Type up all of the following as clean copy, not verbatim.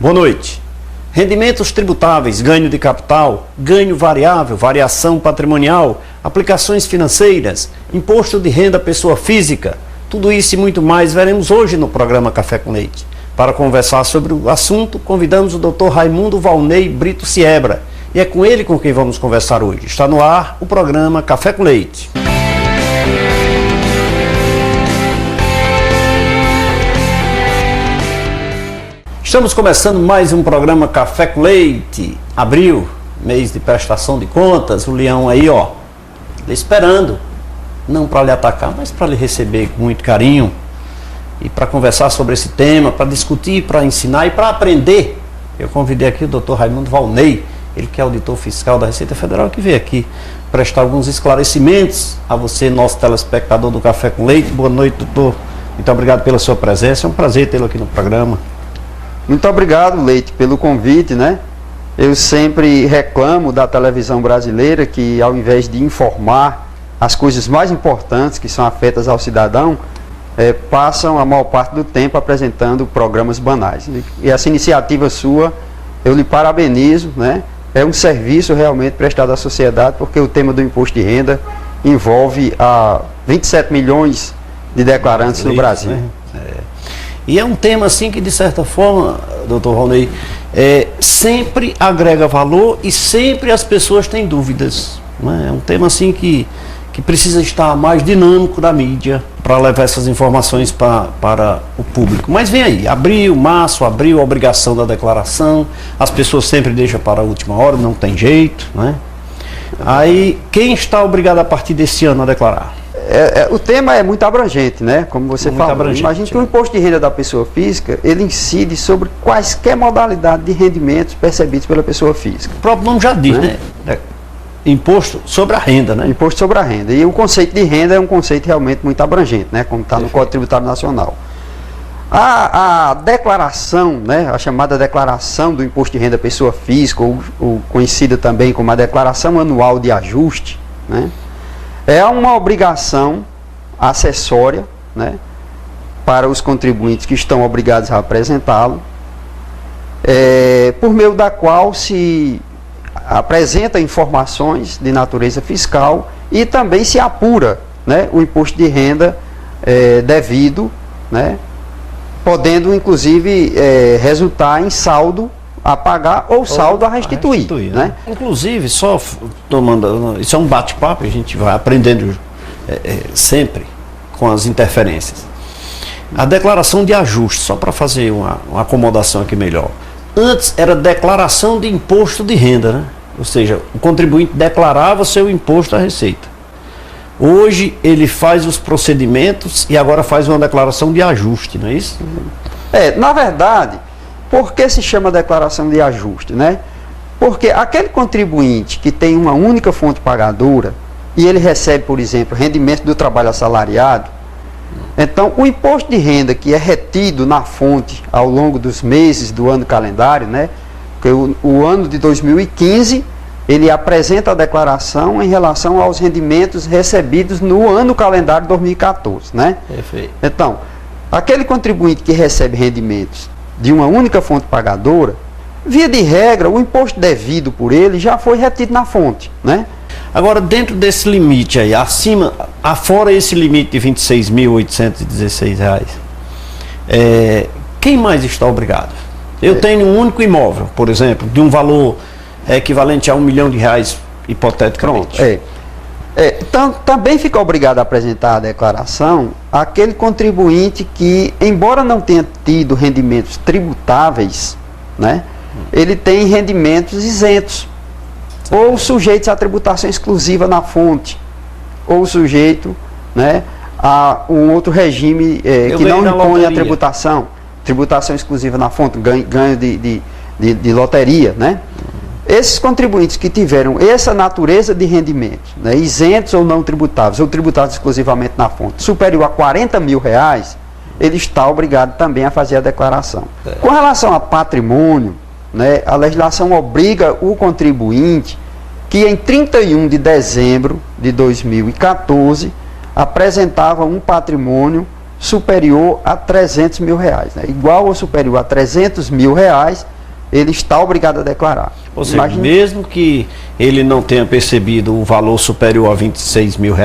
Boa noite. Rendimentos tributáveis, ganho de capital, ganho variável, variação patrimonial, aplicações financeiras, imposto de renda pessoa física, tudo isso e muito mais veremos hoje no programa Café com Leite. Para conversar sobre o assunto, convidamos o Dr. Raimundo Valnei Brito Siebra, e é com ele com quem vamos conversar hoje. Está no ar o programa Café com Leite. Estamos começando mais um programa Café com Leite. Abril, mês de prestação de contas, o leão aí, ó, esperando, não para lhe atacar, mas para lhe receber com muito carinho e para conversar sobre esse tema, para discutir, para ensinar e para aprender. Eu convidei aqui o Dr. Raimundo Valnei, ele que é auditor fiscal da Receita Federal, que veio aqui prestar alguns esclarecimentos a você, nosso telespectador do Café com Leite. Boa noite, doutor. Muito obrigado pela sua presença, é um prazer tê-lo aqui no programa. Muito obrigado, Leite, pelo convite, né? Eu sempre reclamo da televisão brasileira que, ao invés de informar as coisas mais importantes que são afetas ao cidadão, passam a maior parte do tempo apresentando programas banais. E essa iniciativa sua, eu lhe parabenizo, né? É um serviço realmente prestado à sociedade, porque o tema do imposto de renda envolve 27 milhões de declarantes no Brasil. Né? E é um tema assim que, de certa forma, doutor Valnei, sempre agrega valor e sempre as pessoas têm dúvidas. Né? É um tema assim que precisa estar mais dinâmico da mídia para levar essas informações para o público. Mas vem aí, março, abril, a obrigação da declaração, as pessoas sempre deixam para a última hora, não tem jeito. Né? Aí, quem está obrigado a partir desse ano a declarar? O tema é muito abrangente, né? Como você falou. Imagina que o imposto de renda da pessoa física, ele incide sobre quaisquer modalidade de rendimentos percebidos pela pessoa física. O próprio nome já diz, né? Imposto sobre a renda, né? Imposto sobre a renda. E o conceito de renda é um conceito realmente muito abrangente, né? Como está no Código Tributário Nacional. A declaração, né? A chamada declaração do imposto de renda pessoa física, ou conhecida também como a declaração anual de ajuste, né? É uma obrigação acessória, né, para os contribuintes que estão obrigados a apresentá-lo, por meio da qual se apresenta informações de natureza fiscal e também se apura, né, o imposto de renda devido, né, podendo inclusive resultar em saldo a pagar ou saldo a restituir, né? Inclusive, só tomando, isso é um bate-papo, a gente vai aprendendo sempre com as interferências. A declaração de ajuste, só para fazer uma acomodação aqui melhor. Antes era declaração de imposto de renda, né? Ou seja, o contribuinte declarava o seu imposto à Receita. Hoje ele faz os procedimentos e agora faz uma declaração de ajuste, não é isso? Na verdade, por que se chama declaração de ajuste, né? Porque aquele contribuinte que tem uma única fonte pagadora e ele recebe, por exemplo, rendimento do trabalho assalariado, então o imposto de renda que é retido na fonte ao longo dos meses do ano calendário, né? Porque o ano de 2015, ele apresenta a declaração em relação aos rendimentos recebidos no ano calendário 2014, né? Perfeito. Então, aquele contribuinte que recebe rendimentos de uma única fonte pagadora, via de regra, o imposto devido por ele já foi retido na fonte, né? Agora, dentro desse limite aí, afora esse limite de R$ 26.816, quem mais está obrigado? Eu tenho um único imóvel, por exemplo, de um valor equivalente a R$ 1 milhão, hipoteticamente. Então, também fica obrigado a apresentar a declaração aquele contribuinte que, embora não tenha tido rendimentos tributáveis, né, ele tem rendimentos isentos, ou sujeitos à tributação exclusiva na fonte, ou sujeito, né, a um outro regime que não impõe a tributação exclusiva na fonte, ganho de loteria, né? Esses contribuintes que tiveram essa natureza de rendimentos, né, isentos ou não tributáveis, ou tributados exclusivamente na fonte, superior a R$ 40 mil, ele está obrigado também a fazer a declaração. Com relação a patrimônio, né, a legislação obriga o contribuinte que em 31 de dezembro de 2014 apresentava um patrimônio superior a R$ 300 mil, né, igual ou superior a R$ 300 mil ele está obrigado a declarar. Ou seja, mesmo que ele não tenha percebido o valor superior a R$26 mil,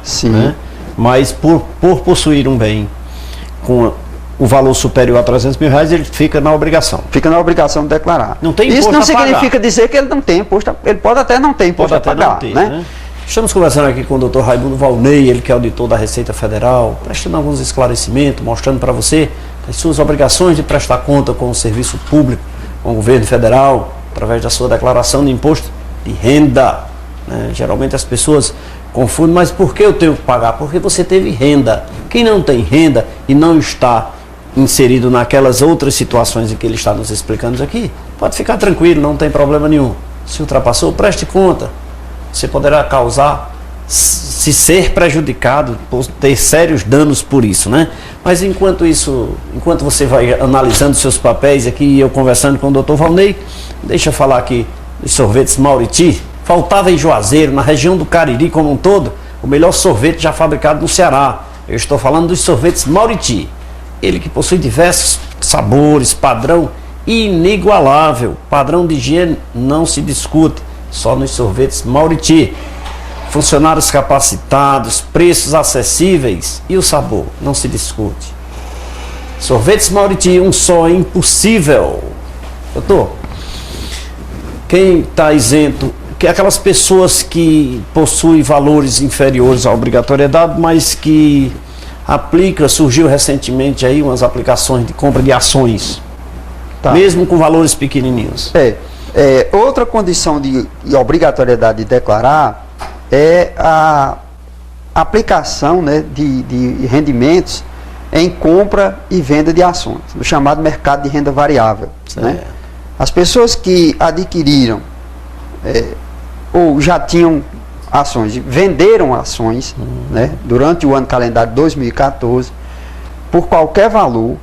sim, né? Mas por possuir um bem com o valor superior a R$300 mil, ele fica na obrigação. Fica na obrigação de declarar. Não tem imposto Isso não a pagar. significa dizer que ele não tem imposto, ele pode até não ter imposto a pagar, né? Estamos conversando aqui com o Dr. Raimundo Valnei, ele que é auditor da Receita Federal, prestando alguns esclarecimentos, mostrando para você as suas obrigações de prestar conta com o serviço público, com o governo federal, através da sua declaração de imposto de renda, né? Geralmente as pessoas confundem, mas por que eu tenho que pagar? Porque você teve renda. Quem não tem renda e não está inserido naquelas outras situações em que ele está nos explicando aqui, pode ficar tranquilo, não tem problema nenhum. Se ultrapassou, preste conta. Você poderá causar, se ser prejudicado, ter sérios danos por isso, né? Mas enquanto você vai analisando seus papéis aqui e eu conversando com o Dr. Valnei, deixa eu falar aqui dos sorvetes Mauriti. Faltava em Juazeiro, na região do Cariri como um todo, o melhor sorvete já fabricado no Ceará. Eu estou falando dos sorvetes Mauriti. Ele que possui diversos sabores, padrão inigualável, padrão de higiene não se discute, só nos sorvetes Mauriti. Funcionários capacitados, preços acessíveis e o sabor não se discute. Sorvetes Mauriti, um só é impossível. Doutor, quem está isento, que aquelas pessoas que possuem valores inferiores à obrigatoriedade, mas que surgiu recentemente aí umas aplicações de compra de ações, tá, mesmo com valores pequenininhos. Outra condição de obrigatoriedade de declarar é a aplicação, né, de rendimentos em compra e venda de ações, do chamado mercado de renda variável, né? As pessoas que adquiriram ou já tinham ações, venderam ações, né, durante o ano calendário 2014, por qualquer valor,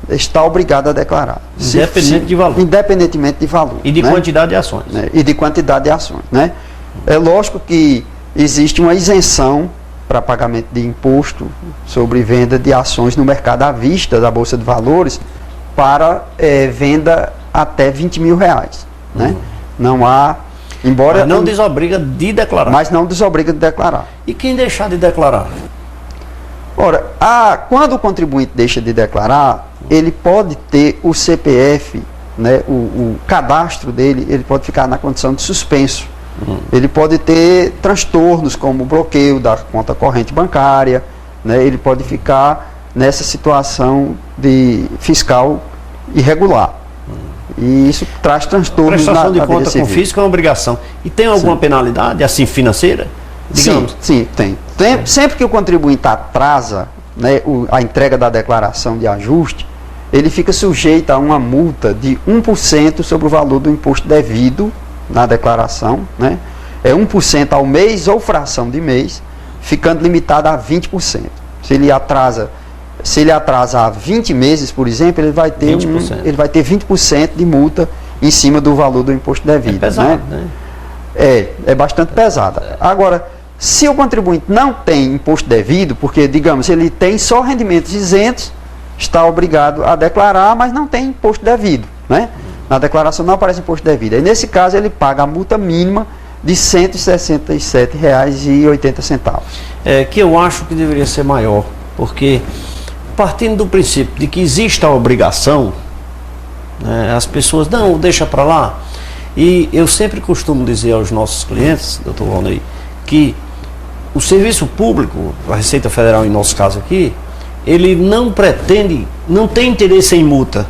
está obrigado a declarar. Independente de valor. Independentemente de valor. E de, né, quantidade de ações. Né, e de quantidade de ações, né? É lógico que existe uma isenção para pagamento de imposto sobre venda de ações no mercado à vista da Bolsa de Valores para venda até R$20 mil, né? Não há, embora... Mas não desobriga de declarar. Mas não desobriga de declarar. E quem deixar de declarar? Ora, quando o contribuinte deixa de declarar, ele pode ter o CPF, né, o cadastro dele, ele pode ficar na condição de suspenso. Ele pode ter transtornos como o bloqueio da conta corrente bancária, né, ele pode ficar nessa situação de fiscal irregular. E isso traz transtornos na prestação de conta com fisco é uma obrigação. E tem alguma penalidade, assim, financeira? Digamos? Sim, tem. Sempre que o contribuinte atrasa, né, a entrega da declaração de ajuste, ele fica sujeito a uma multa de 1% sobre o valor do imposto devido na declaração, né? É 1% ao mês ou fração de mês, ficando limitado a 20%. Se ele atrasa há 20 meses, por exemplo, ele vai ter 20% de multa em cima do valor do imposto devido. É pesado, né? É bastante pesada. Agora, se o contribuinte não tem imposto devido, porque, digamos, ele tem só rendimentos isentos, está obrigado a declarar, mas não tem imposto devido, né? Na declaração não aparece imposto devido. E nesse caso ele paga a multa mínima de R$ 167,80. Que eu acho que deveria ser maior, porque partindo do princípio de que existe a obrigação, né, as pessoas, não, deixa para lá. E eu sempre costumo dizer aos nossos clientes, doutor Valnei, que o serviço público, a Receita Federal em nosso caso aqui, ele não tem interesse em multa.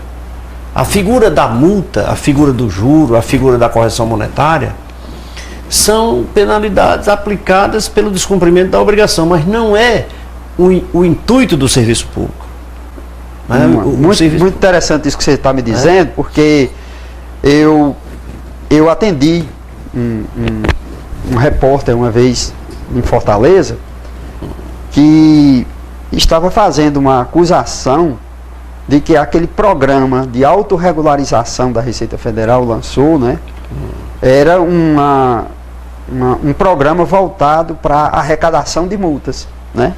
A figura da multa, a figura do juro, a figura da correção monetária, são penalidades aplicadas pelo descumprimento da obrigação, mas não é o intuito do serviço público. Né? Muito interessante isso que você está me dizendo, porque eu atendi um repórter uma vez em Fortaleza que estava fazendo uma acusação de que aquele programa de autorregularização da Receita Federal lançou, né, era um programa voltado para arrecadação de multas, né?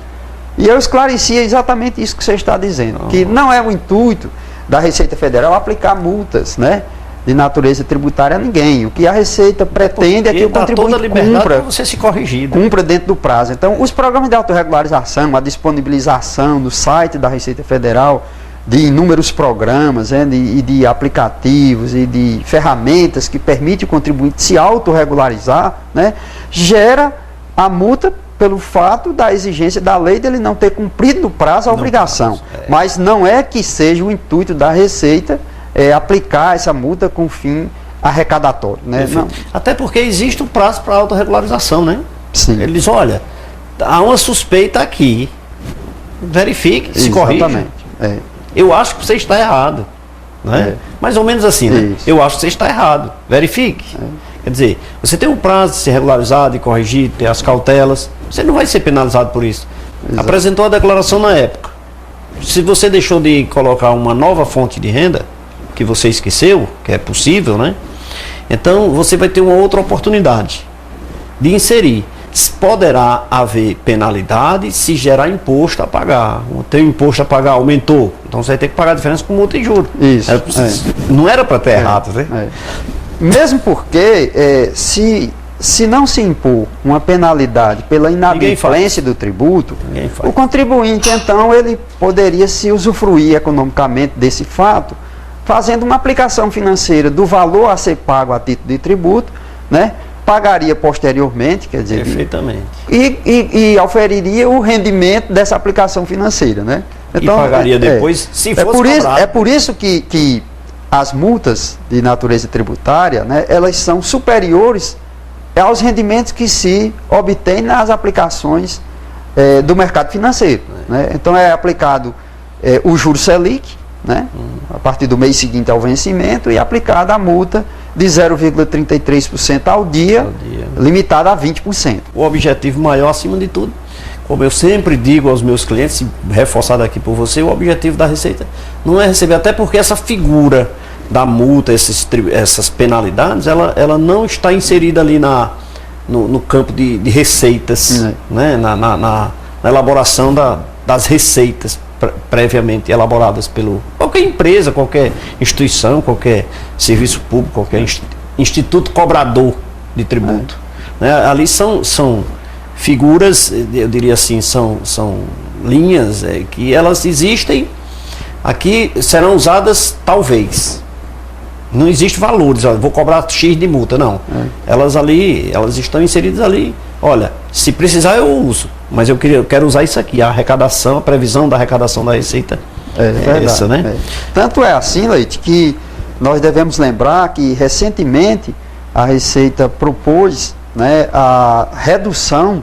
E eu esclarecia exatamente isso que você está dizendo, que não é o intuito. da Receita Federal aplicar multas, né, de natureza tributária a ninguém. O que a Receita pretende é que o contribuinte cumpra dentro do prazo. Então, os programas de autorregularização, a disponibilização no site da Receita Federal de inúmeros programas, de aplicativos e de ferramentas que permitem o contribuinte se autorregularizar, né, gera a multa pelo fato da exigência da lei dele não ter cumprido no prazo a obrigação. Mas não é que seja o intuito da Receita aplicar essa multa com fim arrecadatório, né? Não. Até porque existe um prazo para autorregularização, né? Sim. Ele diz, olha, há uma suspeita aqui, verifique, se corrija. Exatamente. Eu acho que você está errado, né? Mais ou menos assim, né? Eu acho que você está errado, verifique. Quer dizer, você tem um prazo de se regularizar, de corrigir, ter as cautelas, você não vai ser penalizado por isso. Exato. Apresentou a declaração na época. Se você deixou de colocar uma nova fonte de renda, que você esqueceu, que é possível, né? Então você vai ter uma outra oportunidade de inserir. Poderá haver penalidade se gerar imposto a pagar. O teu imposto a pagar aumentou, então você vai ter que pagar a diferença com multa e juros. Isso. Não era para ter errado, né? Mesmo porque se não se impor uma penalidade pela inadimplência do tributo, o contribuinte então ele poderia se usufruir economicamente desse fato, fazendo uma aplicação financeira do valor a ser pago a título de tributo, né? Pagaria posteriormente, quer dizer, perfeitamente, e auferiria o rendimento dessa aplicação financeira, né? Então, e pagaria depois, se fosse cobrado. É por isso que as multas de natureza tributária, né, elas são superiores aos rendimentos que se obtém nas aplicações do mercado financeiro, né? Então é aplicado o juros Selic, né, a partir do mês seguinte ao vencimento, e aplicada a multa de 0,33% ao dia, limitada a 20%. O objetivo maior, acima de tudo, como eu sempre digo aos meus clientes, reforçado aqui por você, o objetivo da Receita não é receber, até porque essa figura da multa, essas penalidades, ela não está inserida ali no campo de receitas, né, na elaboração das receitas previamente elaboradas pelo qualquer empresa, qualquer instituição, qualquer serviço público, qualquer instituto cobrador de tributo. Né? Ali são figuras, eu diria assim, são linhas que elas existem, aqui serão usadas talvez. Não existe valores, vou cobrar X de multa, não. Elas estão inseridas ali. Olha, se precisar eu uso, mas eu quero usar isso aqui, a arrecadação, a previsão da arrecadação da Receita é essa, né? Tanto é assim, Leite, que nós devemos lembrar que recentemente a Receita propôs, né, a redução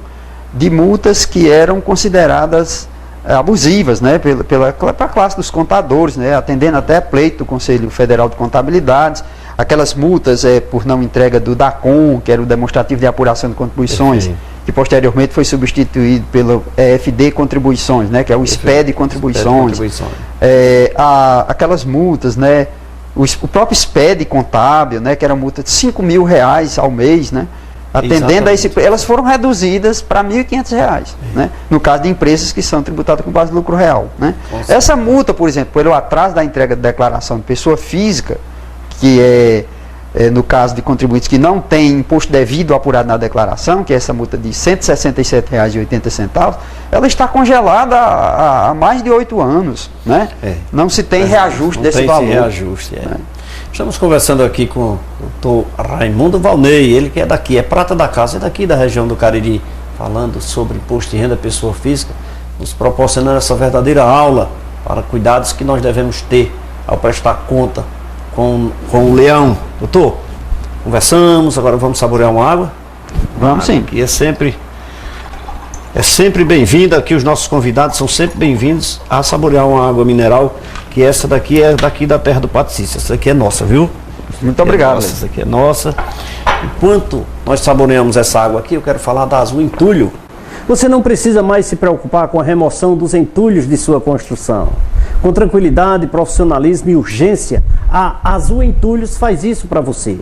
de multas que eram consideradas abusivas, né, pela classe dos contadores, né, atendendo até pleito do Conselho Federal de Contabilidades, aquelas multas por não entrega do DACOM, que era o demonstrativo de apuração de contribuições, que posteriormente foi substituído pelo EFD Contribuições, né, que é o SPED Contribuições. Aquelas multas, né, o próprio SPED contábil, né, que era multa de R$5.000 ao mês, né, atendendo a esse, elas foram reduzidas para R$1.500, né? No caso de empresas que são tributadas com base no lucro real, né? Essa multa, por exemplo, pelo atraso da entrega de declaração de pessoa física, que no caso de contribuintes que não têm imposto devido apurado na declaração, que é essa multa de R$ 167,80, ela está congelada há mais de 8 anos, né? Não se tem reajuste desse valor. Reajuste, né? Estamos conversando aqui com o doutor Raimundo Valnei, ele que é daqui, é prata da casa, é daqui da região do Cariri, falando sobre imposto de renda pessoa física, nos proporcionando essa verdadeira aula para cuidados que nós devemos ter ao prestar conta com o leão. Doutor, conversamos, agora vamos saborear uma água? Vamos sim. Que é sempre bem-vinda, aqui os nossos convidados são sempre bem-vindos a saborear uma água mineral, que essa daqui é daqui da terra do Patricício, essa daqui é nossa, viu? Muito obrigado. Essa aqui é nossa. Enquanto nós saboreamos essa água aqui, eu quero falar da Azul Entulho. Você não precisa mais se preocupar com a remoção dos entulhos de sua construção. Com tranquilidade, profissionalismo e urgência, a Azul Entulhos faz isso para você.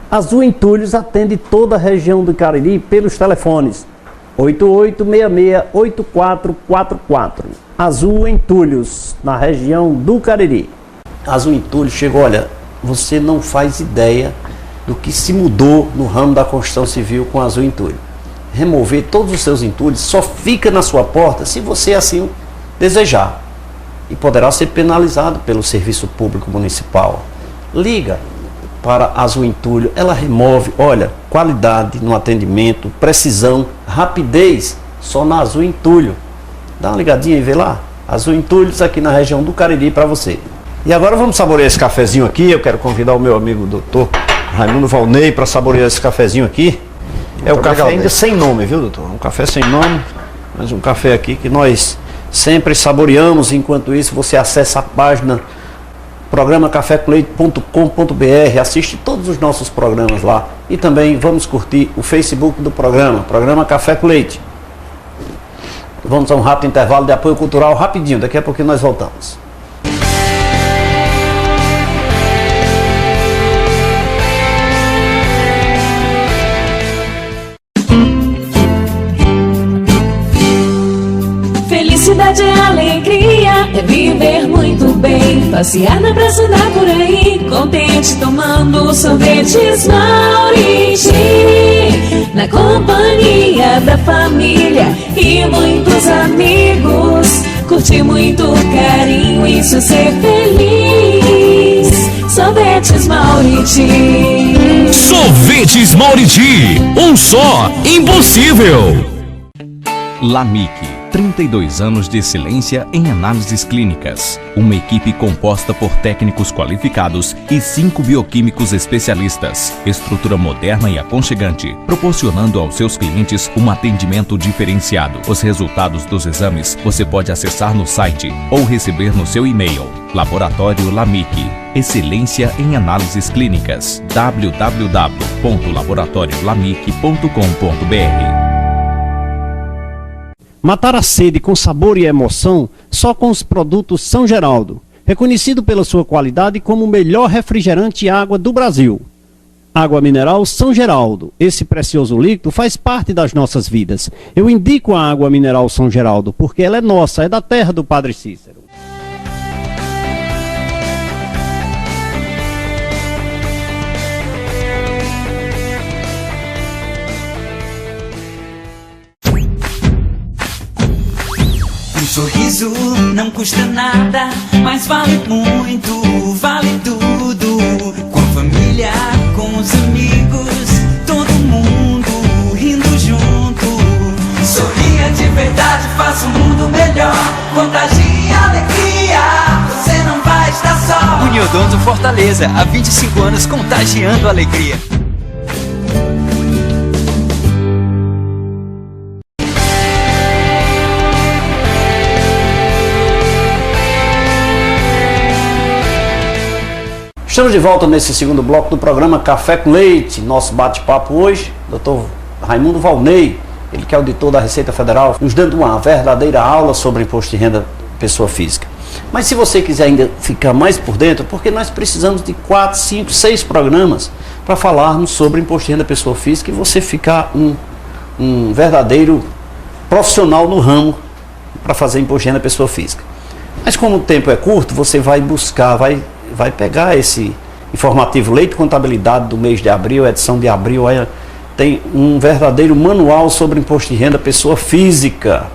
A Azul Entulhos atende toda a região do Cariri pelos telefones 8866-8444. Azul Entulhos, na região do Cariri. Azul Entulho chegou, olha, você não faz ideia do que se mudou no ramo da construção civil com Azul Entulho. Remover todos os seus entulhos só fica na sua porta se você assim desejar. E poderá ser penalizado pelo Serviço Público Municipal. Liga para Azul Entulho, ela remove, olha, qualidade no atendimento, precisão, rapidez, só na Azul Entulho. Dá uma ligadinha e vê lá, Azul Entulhos aqui na região do Cariri para você. E agora vamos saborear esse cafezinho aqui. Eu quero convidar o meu amigo doutor Raimundo Valnei para saborear esse cafezinho aqui. É o café ainda sem nome, viu, doutor? Um café sem nome, mas um café aqui que nós sempre saboreamos. Enquanto isso, você acessa a página programa cafécoleite.com.br, assiste todos os nossos programas lá. E também vamos curtir o Facebook do programa Café com Leite. Vamos a um rápido intervalo de apoio cultural, rapidinho, daqui a pouquinho nós voltamos. Felicidade é alegria, é viver muito bem, passear na praça da por aí, contente tomando sorvetes Mauriti, na companhia da família e muitos amigos, curtir muito carinho, isso é ser feliz. Sorvetes Mauriti. Sorvetes Mauriti, um só, impossível. LAMIC, 32 anos de excelência em análises clínicas. Uma equipe composta por técnicos qualificados e 5 bioquímicos especialistas. Estrutura moderna e aconchegante, proporcionando aos seus clientes um atendimento diferenciado. Os resultados dos exames você pode acessar no site ou receber no seu e-mail. Laboratório LAMIC, excelência em análises clínicas. www.laboratoriolamic.com.br. Matar a sede com sabor e emoção só com os produtos São Geraldo, reconhecido pela sua qualidade como o melhor refrigerante e água do Brasil. Água mineral São Geraldo, esse precioso líquido faz parte das nossas vidas. Eu indico a água mineral São Geraldo porque ela é nossa, é da terra do Padre Cícero. Um sorriso não custa nada, mas vale muito, vale tudo. Com a família, com os amigos, todo mundo rindo junto. Sorria de verdade, faça o mundo melhor. Contagie a alegria, você não vai estar só. Uniodonto Fortaleza, há 25 anos contagiando a alegria. Estamos de volta nesse segundo bloco do programa Café com Leite. Nosso bate-papo hoje, Dr. Raimundo Valnei, ele que é auditor da Receita Federal, nos dando uma verdadeira aula sobre imposto de renda pessoa física. Mas se você quiser ainda ficar mais por dentro, porque nós precisamos de 4, 5, 6 programas para falarmos sobre imposto de renda pessoa física e você ficar um verdadeiro profissional no ramo para fazer imposto de renda pessoa física. Mas como o tempo é curto, você vai buscar, vai pegar esse informativo Leite Contabilidade do mês de abril, edição de abril, tem um verdadeiro manual sobre imposto de renda pessoa física.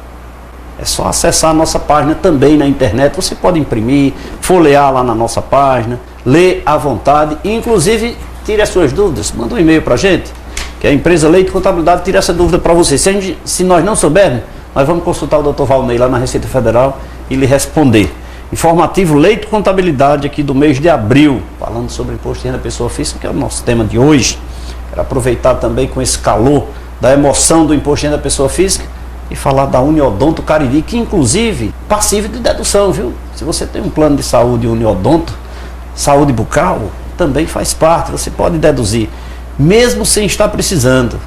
É só acessar a nossa página também na internet, você pode imprimir, folhear lá na nossa página, ler à vontade, e inclusive tire as suas dúvidas, manda um e-mail para a gente, que a empresa Leite Contabilidade tira essa dúvida para você. Se nós não soubermos, nós vamos consultar o Dr. Valnei lá na Receita Federal e lhe responder. Informativo Leite Contabilidade aqui do mês de abril, falando sobre imposto de renda pessoa física, que é o nosso tema de hoje. Quero aproveitar também com esse calor da emoção do imposto de renda pessoa física e falar da Uniodonto Cariri, que inclusive passível de dedução, viu? Se você tem um plano de saúde Uniodonto, saúde bucal, também faz parte, você pode deduzir, mesmo sem estar precisando.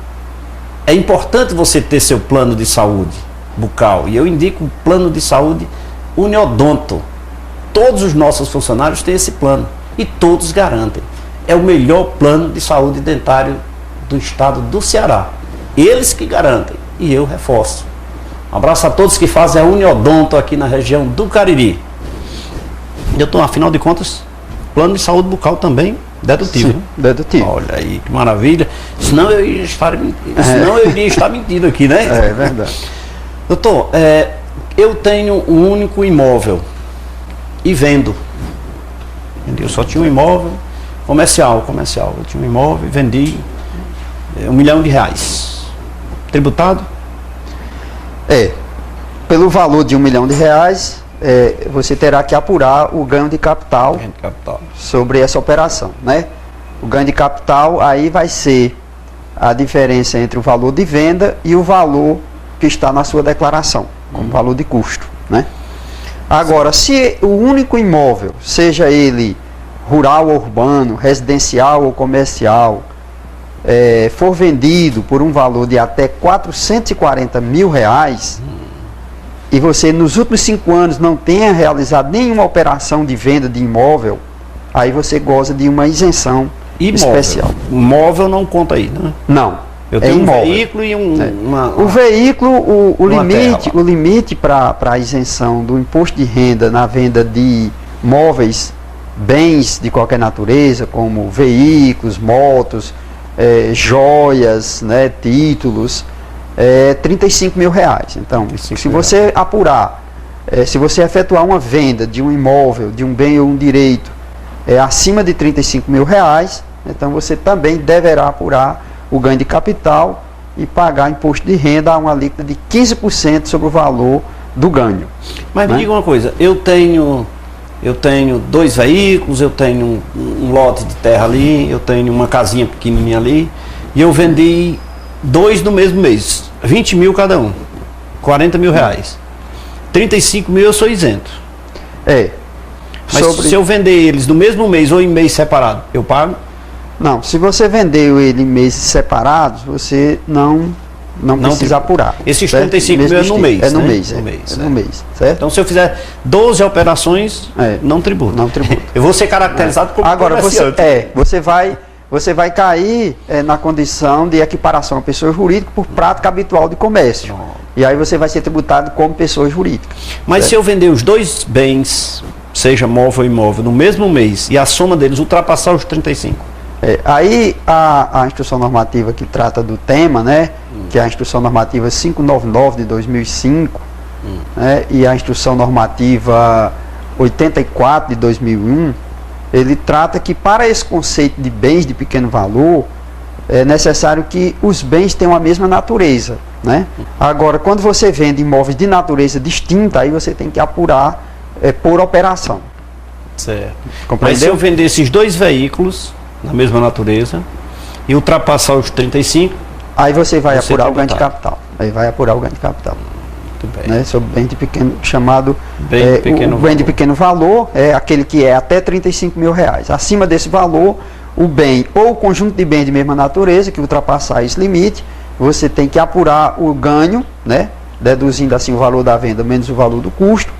É importante você ter seu plano de saúde bucal, e eu indico o plano de saúde Uniodonto. Todos os nossos funcionários têm esse plano e todos garantem. É o melhor plano de saúde dentário do estado do Ceará. Eles que garantem e eu reforço. Um abraço a todos que fazem a Uniodonto aqui na região do Cariri. Doutor, afinal de contas, plano de saúde bucal também dedutível. Sim, dedutível. Olha aí, que maravilha. Senão eu iria estar mentindo aqui, né? É verdade. Doutor, eu tenho um único imóvel e vendo. Eu só tinha um imóvel comercial. Eu tinha um imóvel e vendi R$1 milhão. Tributado? Pelo valor de R$1 milhão, você terá que apurar o ganho de capital sobre essa operação, né? O ganho de capital aí vai ser a diferença entre o valor de venda e o valor que está na sua declaração, como valor de custo, né? Agora, se o único imóvel, seja ele rural ou urbano, residencial ou comercial, for vendido por um valor de até R$440 mil, e você nos últimos 5 anos não tenha realizado nenhuma operação de venda de imóvel, aí você goza de uma isenção especial. Imóvel não conta aí, né? Não. Eu tenho um imóvel. veículo e O veículo, o limite para a isenção do imposto de renda na venda de móveis, bens de qualquer natureza, como veículos, motos, joias, né, títulos, R$35 mil. Então, se você apurar, se você efetuar uma venda de um imóvel, de um bem ou um direito acima de R$35 mil, então você também deverá apurar o ganho de capital e pagar imposto de renda a uma alíquota de 15% sobre o valor do ganho. Mas me diga uma coisa, eu tenho 2 veículos, eu tenho um lote de terra ali, eu tenho uma casinha pequenininha ali, e eu vendi 2 no mesmo mês, 20 mil cada um, R$40 mil. 35 mil eu sou isento. Mas se eu vender eles no mesmo mês ou em mês separado, eu pago? Não, se você vendeu ele em meses separados, você não precisa apurar. Esses 35 mil é no mês, no né? mês, no mês, certo? Então se eu fizer 12 operações, não tributa. Não tributa. Eu vou ser caracterizado como agora comerciante. você vai cair na condição de equiparação à pessoa jurídica por prática habitual de comércio. E aí você vai ser tributado como pessoa jurídica. Mas se eu vender os 2 bens, seja móvel ou imóvel, no mesmo mês, e a soma deles ultrapassar os 35? Aí a instrução normativa que trata do tema, né, que é a instrução normativa 599 de 2005, né, e a instrução normativa 84 de 2001, ele trata que para esse conceito de bens de pequeno valor, é necessário que os bens tenham a mesma natureza, né? Agora, quando você vende imóveis de natureza distinta, aí você tem que apurar por operação. Certo. Mas se eu vender esses 2 veículos na mesma natureza e ultrapassar os 35, aí você vai apurar o ganho de capital. Aí vai apurar o ganho de capital. Muito bem. Né, sobre bem de pequeno, chamado bem de pequeno valor, é aquele que é até R$35 mil. Acima desse valor, o bem ou o conjunto de bens de mesma natureza que ultrapassar esse limite, você tem que apurar o ganho, né, deduzindo assim o valor da venda menos o valor do custo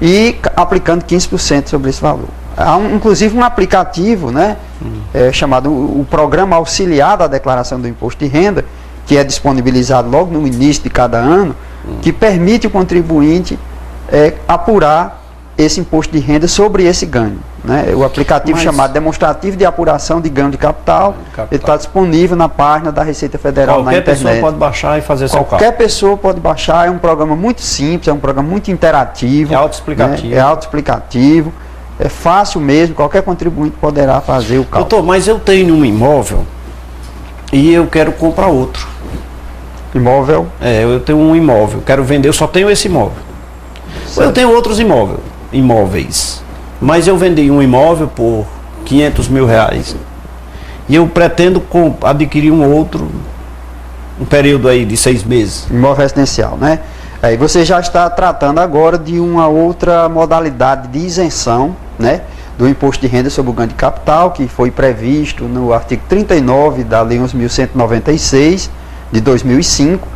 e aplicando 15% sobre esse valor. Há inclusive um aplicativo, né, chamado o Programa Auxiliar da Declaração do Imposto de Renda, que é disponibilizado logo no início de cada ano, que permite o contribuinte apurar esse imposto de renda sobre esse ganho, né? O aplicativo chamado Demonstrativo de Apuração de Ganho de Capital, ele está disponível na página da Receita Federal na internet. Qualquer pessoa pode baixar e fazer seu cálculo. Qualquer pessoa pode baixar, é um programa muito simples, é um programa muito interativo. É autoexplicativo. Né? É autoexplicativo, é fácil mesmo, qualquer contribuinte poderá fazer o cálculo. Doutor, mas eu tenho um imóvel e eu quero comprar outro. Imóvel? Eu tenho um imóvel, quero vender, eu só tenho esse imóvel. Certo. Eu tenho outros imóveis, mas eu vendi um imóvel por R$500 mil e eu pretendo adquirir um outro, um período aí de 6 meses. Imóvel residencial, né? Aí você já está tratando agora de uma outra modalidade de isenção, né, do imposto de renda sobre o ganho de capital, que foi previsto no artigo 39 da Lei 11.196 de 2005,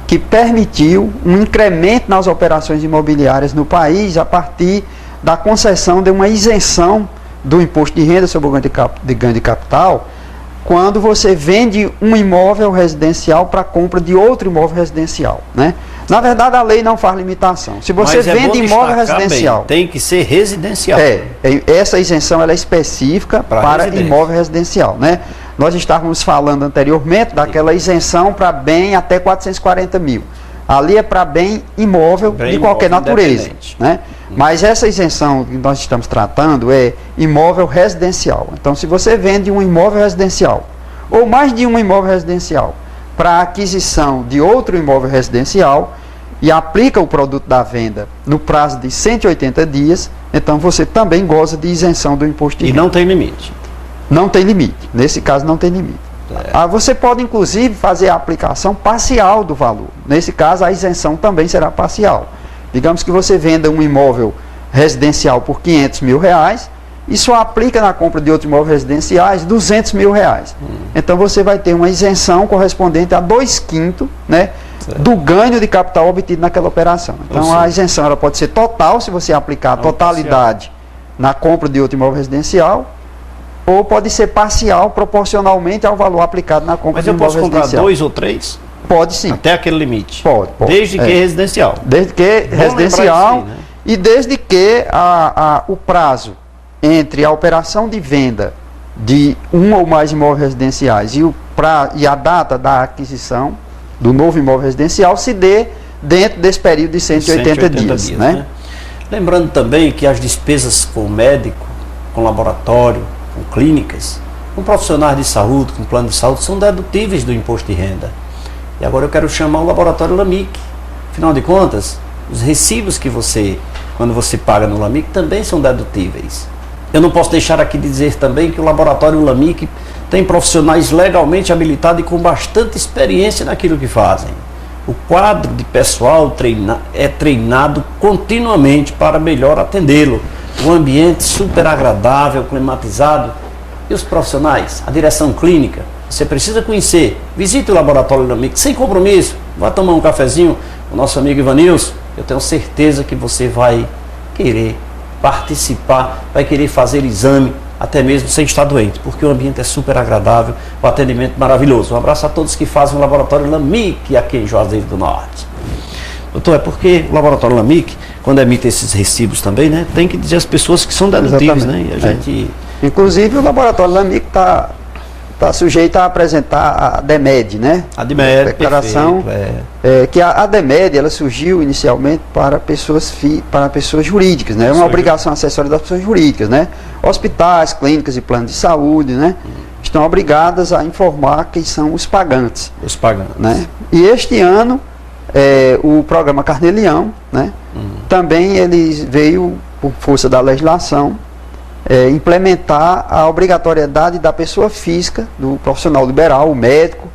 que permitiu um incremento nas operações imobiliárias no país a partir da concessão de uma isenção do imposto de renda sobre o ganho de capital quando você vende um imóvel residencial para compra de outro imóvel residencial, né? Na verdade, a lei não faz limitação. Se você Mas vende imóvel residencial... Bem, tem que ser residencial. Essa isenção ela é específica para imóvel residencial, né? Nós estávamos falando anteriormente daquela isenção para bem até 440 mil. Ali é para bem imóvel de qualquer natureza, né? Mas essa isenção que nós estamos tratando é imóvel residencial. Então, se você vende um imóvel residencial ou mais de um imóvel residencial para aquisição de outro imóvel residencial e aplica o produto da venda no prazo de 180 dias, então você também goza de isenção do imposto de renda. E não tem limite. Não tem limite. Nesse caso, não tem limite. Você pode, inclusive, fazer a aplicação parcial do valor. Nesse caso, a isenção também será parcial. Digamos que você venda um imóvel residencial por 500 mil reais e só aplica na compra de outros imóveis residenciais 200 mil reais. Então, você vai ter uma isenção correspondente a 2/5, né, do ganho de capital obtido naquela operação. Então, a isenção ela pode ser total, se você aplicar a totalidade na compra de outro imóvel residencial, ou pode ser parcial, proporcionalmente ao valor aplicado na compra de imóvel residencial. Mas eu posso comprar 2 ou 3? Pode sim. Até aquele limite? Pode. Desde que residencial? Desde que residencial, aí, né? E desde que o prazo entre a operação de venda de um ou mais imóveis residenciais e a data da aquisição do novo imóvel residencial se dê dentro desse período de 180 dias, né? Lembrando também que as despesas com médico, com laboratório, com clínicas, com profissionais de saúde, com plano de saúde, são dedutíveis do imposto de renda. E agora eu quero chamar o laboratório LAMIC. Afinal de contas, os recibos que quando você paga no LAMIC, também são dedutíveis. Eu não posso deixar aqui de dizer também que o laboratório LAMIC tem profissionais legalmente habilitados e com bastante experiência naquilo que fazem. O quadro de pessoal é treinado continuamente para melhor atendê-lo. O ambiente super agradável, climatizado. E os profissionais, a direção clínica, você precisa conhecer. Visite o laboratório LAMIC sem compromisso. Vá tomar um cafezinho com o nosso amigo Ivanilson. Eu tenho certeza que você vai querer participar, vai querer fazer exame, até mesmo sem estar doente, porque o ambiente é super agradável, o atendimento maravilhoso. Um abraço a todos que fazem o laboratório LAMIC aqui em Juazeiro do Norte. Doutor, é porque o laboratório LAMIC, quando emite esses recibos também, né, tem que dizer às pessoas que são dedutíveis, né? E a gente... Inclusive o laboratório LAMIC está sujeito a apresentar a DEMED, né? A DEMED, declaração, que a DEMED ela surgiu inicialmente para pessoas jurídicas, né? É uma obrigação acessória das pessoas jurídicas, né? Hospitais, clínicas e planos de saúde, né? Estão obrigadas a informar quem são os pagantes. Os pagantes. Né? E este ano, o programa Carnê-Leão, né? Também ele veio, por força da legislação, implementar a obrigatoriedade da pessoa física, do profissional liberal, o médico,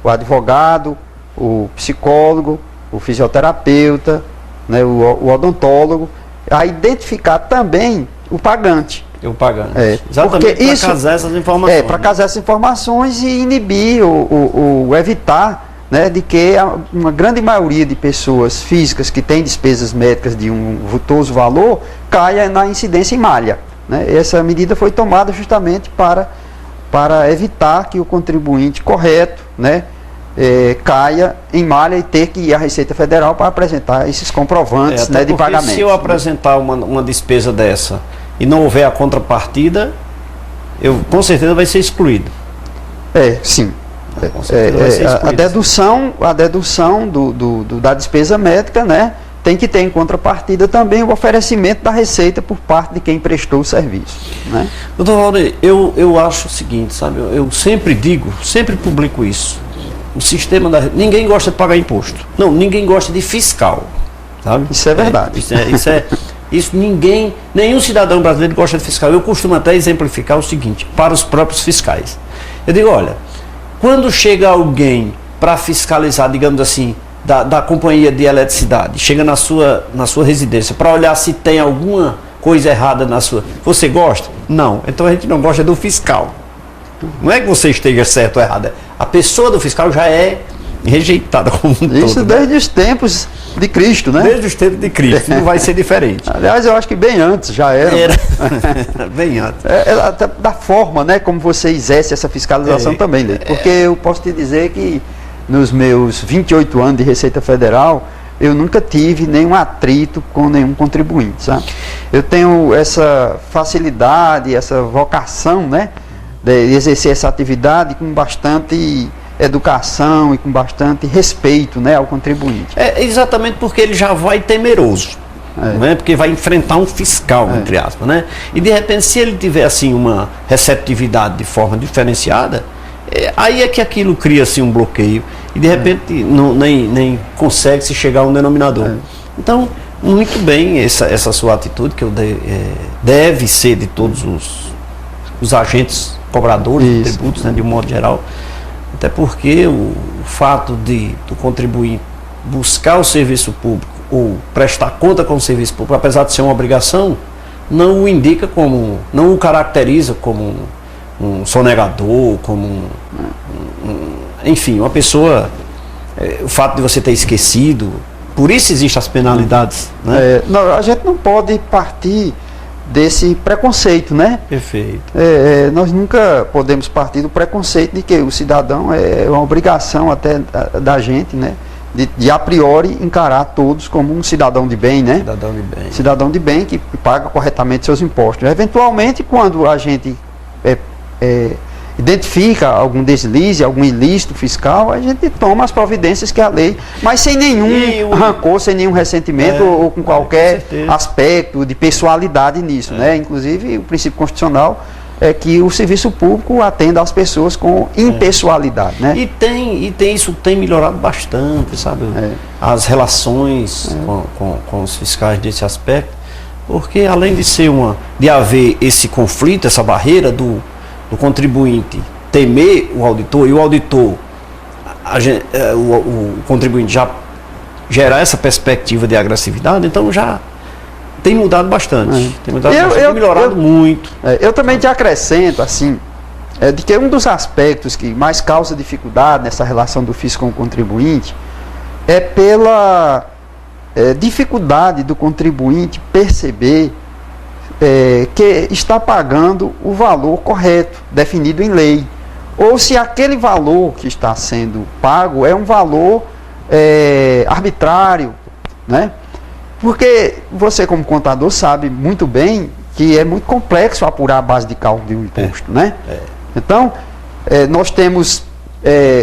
o advogado, o psicólogo, o fisioterapeuta, né, o odontólogo, a identificar também o pagante. O pagante. Exatamente, para casar essas informações. Para casar essas informações e inibir evitar, né, de que uma grande maioria de pessoas físicas que têm despesas médicas de um vultoso valor caia na incidência em malha. Né? Essa medida foi tomada justamente para evitar que o contribuinte correto, né, caia em malha e ter que ir à Receita Federal para apresentar esses comprovantes, né, de pagamento. Se eu apresentar uma despesa dessa e não houver a contrapartida, com certeza vai ser excluído. Sim. A dedução da despesa médica, né, tem que ter em contrapartida também o oferecimento da receita por parte de quem prestou o serviço. Né? Doutor Valdir, eu acho o seguinte, sabe, eu sempre digo, sempre publico isso. O sistema ninguém gosta de pagar imposto. Não, ninguém gosta de fiscal. Sabe? Isso é verdade. Nenhum cidadão brasileiro gosta de fiscal. Eu costumo até exemplificar o seguinte, para os próprios fiscais. Eu digo, olha, quando chega alguém para fiscalizar, digamos assim, da companhia de eletricidade, chega na sua residência para olhar se tem alguma coisa errada na sua... Você gosta? Não. Então a gente não gosta do fiscal. Não é que você esteja certo ou errado. A pessoa do fiscal já é rejeitada como um todo. Isso desde os tempos de Cristo, né? Desde os tempos de Cristo, não vai ser diferente. Aliás, eu acho que bem antes já era. Bem antes. Até da forma, né, como você exerce essa fiscalização também, Leite. Porque eu posso te dizer que nos meus 28 anos de Receita Federal, eu nunca tive nenhum atrito com nenhum contribuinte, sabe? Eu tenho essa facilidade, essa vocação, né, de exercer essa atividade com bastante educação e com bastante respeito, né, ao contribuinte. É exatamente porque ele já vai temeroso, né? Porque vai enfrentar um fiscal, entre aspas, né? E de repente, se ele tiver assim uma receptividade de forma diferenciada, aí é que aquilo cria assim um bloqueio e de repente nem consegue se chegar a um denominador. Então, muito bem essa sua atitude, que deve ser de todos os agentes cobradores de tributos, né, de um modo geral. Até porque o fato do contribuinte buscar o serviço público ou prestar conta com o serviço público, apesar de ser uma obrigação, não o indica como, não o caracteriza como um sonegador, como enfim, uma pessoa, o fato de você ter esquecido, por isso existem as penalidades, né? Não, a gente não pode partir desse preconceito, né? Perfeito. Nós nunca podemos partir do preconceito de que o cidadão é uma obrigação até da gente, né? De a priori encarar todos como um cidadão de bem, né? Cidadão de bem. Cidadão de bem que paga corretamente seus impostos. Eventualmente, quando a gente identifica algum deslize, algum ilícito fiscal, a gente toma as providências que a lei, mas sem nenhum rancor, sem nenhum ressentimento ou com qualquer aspecto de pessoalidade nisso, né? Inclusive, o princípio constitucional é que o serviço público atenda às pessoas com impessoalidade, né? Isso tem melhorado bastante, sabe? As relações com os fiscais desse aspecto, porque além de haver esse conflito, essa barreira do contribuinte temer o auditor e o auditor, o contribuinte já gerar essa perspectiva de agressividade, então já tem mudado bastante. Tem melhorado muito. Eu também te acrescento, assim, de que um dos aspectos que mais causa dificuldade nessa relação do fisco com o contribuinte é pela dificuldade do contribuinte perceber que está pagando o valor correto, definido em lei, ou se aquele valor que está sendo pago é um valor arbitrário, né? Porque você, como contador, sabe muito bem que é muito complexo apurar a base de cálculo de um imposto, né? Então, nós temos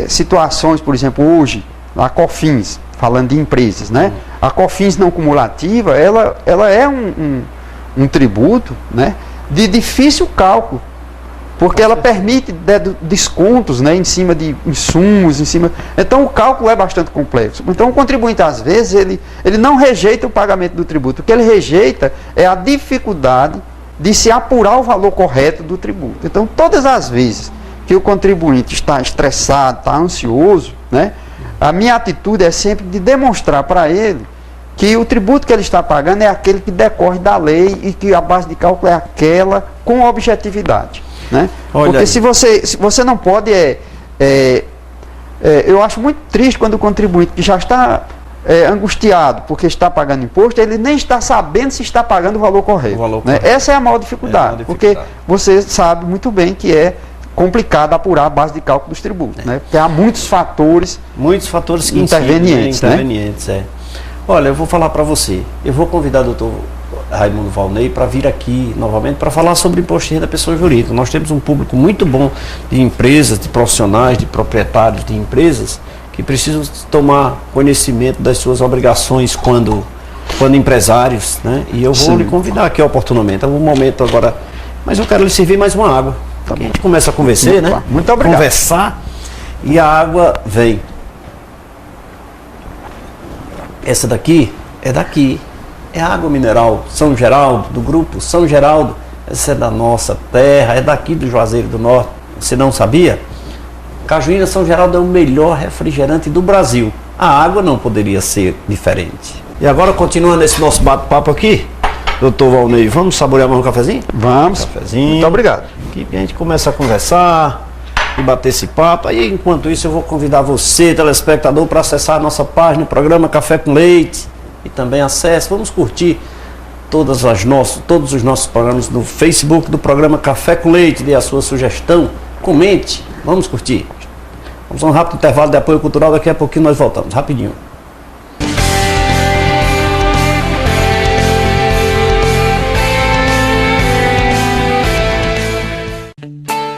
situações, por exemplo, hoje, a COFINS, falando de empresas, né? A COFINS não cumulativa, ela é um tributo, né, de difícil cálculo, porque ela permite descontos, né, em cima de insumos, então o cálculo é bastante complexo. Então o contribuinte, às vezes, ele não rejeita o pagamento do tributo, o que ele rejeita é a dificuldade de se apurar o valor correto do tributo. Então, todas as vezes que o contribuinte está estressado, está ansioso, né, a minha atitude é sempre de demonstrar para ele que o tributo que ele está pagando é aquele que decorre da lei e que a base de cálculo é aquela com objetividade, né? Porque se você não pode eu acho muito triste quando o contribuinte que já está angustiado porque está pagando imposto, ele nem está sabendo se está pagando o valor correto, né? Essa é a maior dificuldade, porque você sabe muito bem que é complicado apurar a base de cálculo dos tributos, né? Porque há muitos fatores que intervenientes, né? Olha, eu vou falar para você, eu vou convidar o doutor Raimundo Valnei para vir aqui novamente para falar sobre imposto de renda da pessoa jurídica. Nós temos um público muito bom de empresas, de profissionais, de proprietários de empresas que precisam tomar conhecimento das suas obrigações quando empresários, né? E eu vou lhe convidar aqui oportunamente. É um momento agora, mas eu quero lhe servir mais uma água. A gente começa a conversar, né? Muito obrigado. Conversar e a água vem. Essa daqui é água mineral São Geraldo, do grupo São Geraldo. Essa é da nossa terra, é daqui do Juazeiro do Norte. Você não sabia? Cajuína São Geraldo é o melhor refrigerante do Brasil. A água não poderia ser diferente. E agora, continuando esse nosso bate-papo aqui, doutor Valnei, vamos saborear mais um cafezinho? Vamos. Cafezinho. Muito obrigado. Aqui a gente começa a conversar e bater esse papo. Aí, enquanto isso, eu vou convidar você, telespectador, para acessar a nossa página, o programa Café com Leite. e também acesse, vamos curtir todos os nossos programas no Facebook do programa Café com Leite, dê a sua sugestão, comente, vamos curtir. Vamos a um rápido intervalo de apoio cultural, daqui a pouquinho nós voltamos, rapidinho.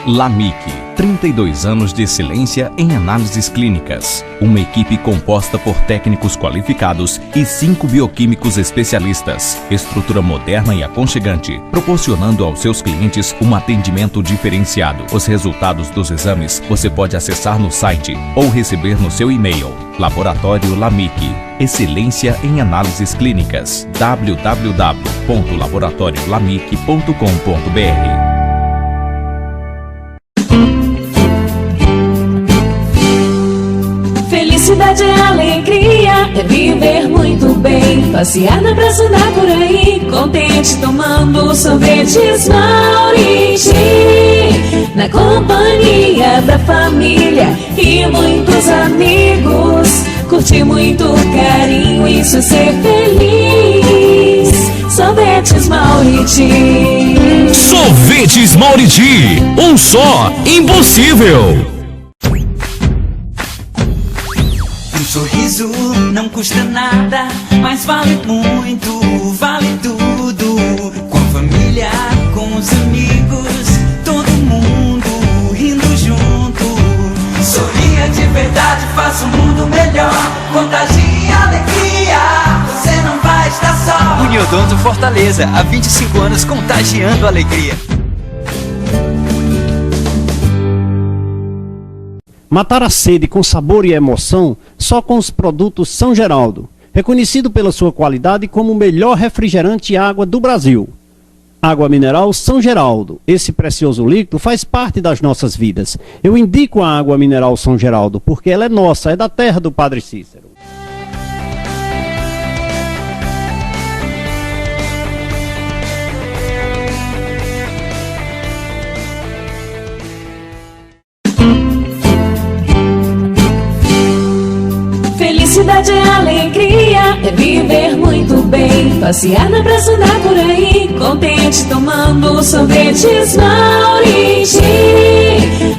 LAMIC, 32 anos de excelência em análises clínicas. Uma equipe composta por técnicos qualificados e 5 bioquímicos especialistas. Estrutura moderna e aconchegante, proporcionando aos seus clientes um atendimento diferenciado. Os resultados dos exames você pode acessar no site ou receber no seu e-mail. Laboratório LAMIC, excelência em análises clínicas. www.laboratoriolamic.com.br. Felicidade é alegria, é viver muito bem. Passear na praça, andar por aí, contente tomando sorvetes Mauriti. Na companhia da família e muitos amigos. Curtir muito carinho, isso é ser feliz. Sorvetes Mauriti. Sorvetes Mauriti, um só, impossível. Um sorriso não custa nada, mas vale muito, vale tudo. Com a família, com os amigos, todo mundo rindo junto. Sorria de verdade, faça o mundo melhor. Contagie a alegria, você não vai estar só. Uniodonto Fortaleza, há 25 anos contagiando a alegria. Matar a sede com sabor e emoção só com os produtos São Geraldo, reconhecido pela sua qualidade como o melhor refrigerante e água do Brasil. Água mineral São Geraldo, esse precioso líquido faz parte das nossas vidas. Eu indico a água mineral São Geraldo porque ela é nossa, é da terra do Padre Cícero. Felicidade é alegria, é viver muito bem. Passear na praça, andar por aí, contente tomando sorvetes Mauriti.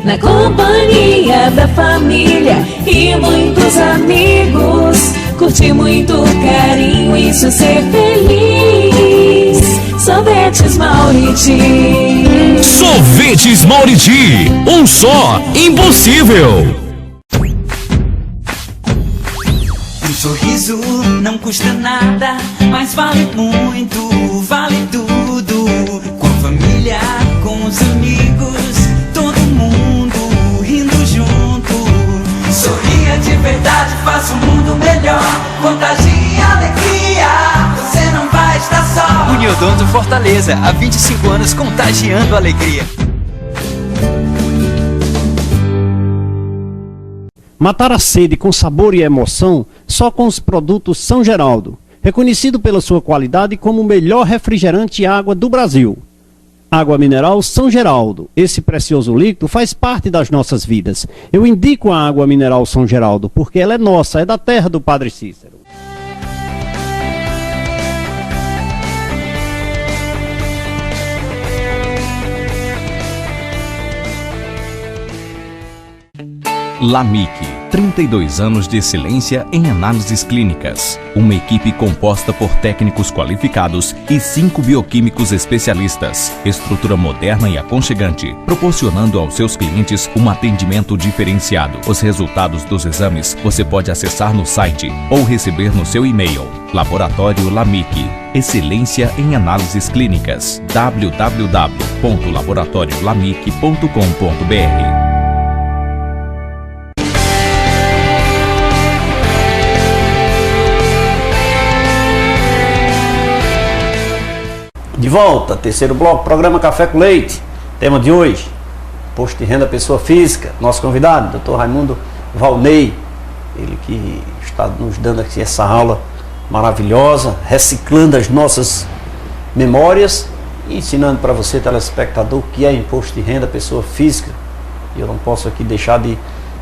Na companhia da família e muitos amigos. Curtir muito carinho, isso é ser feliz. Sorvetes Mauriti. Sorvetes Mauriti, um só, impossível. Um sorriso não custa nada, mas vale muito, vale tudo. Com a família, com os amigos, todo mundo rindo junto. Sorria de verdade, faça o mundo melhor. Contagie a alegria, você não vai estar só. Uniodonto Fortaleza, há 25 anos contagiando a alegria. Matar a sede com sabor e emoção só com os produtos São Geraldo, reconhecido pela sua qualidade como o melhor refrigerante e água do Brasil. Água mineral São Geraldo, esse precioso líquido faz parte das nossas vidas. Eu indico a água mineral São Geraldo porque ela é nossa, é da terra do Padre Cícero. LAMIC, 32 anos de excelência em análises clínicas. Uma equipe composta por técnicos qualificados e 5 bioquímicos especialistas. Estrutura moderna e aconchegante, proporcionando aos seus clientes um atendimento diferenciado. Os resultados dos exames você pode acessar no site ou receber no seu e-mail. Laboratório LAMIC, excelência em análises clínicas. www.laboratoriolamic.com.br. De volta, terceiro bloco, programa Café com Leite. Tema de hoje, imposto de renda pessoa física. Nosso convidado, Dr. Raimundo Valnei, ele que está nos dando aqui essa aula maravilhosa, reciclando as nossas memórias e ensinando para você, telespectador, o que é imposto de renda pessoa física. E eu não posso aqui deixar de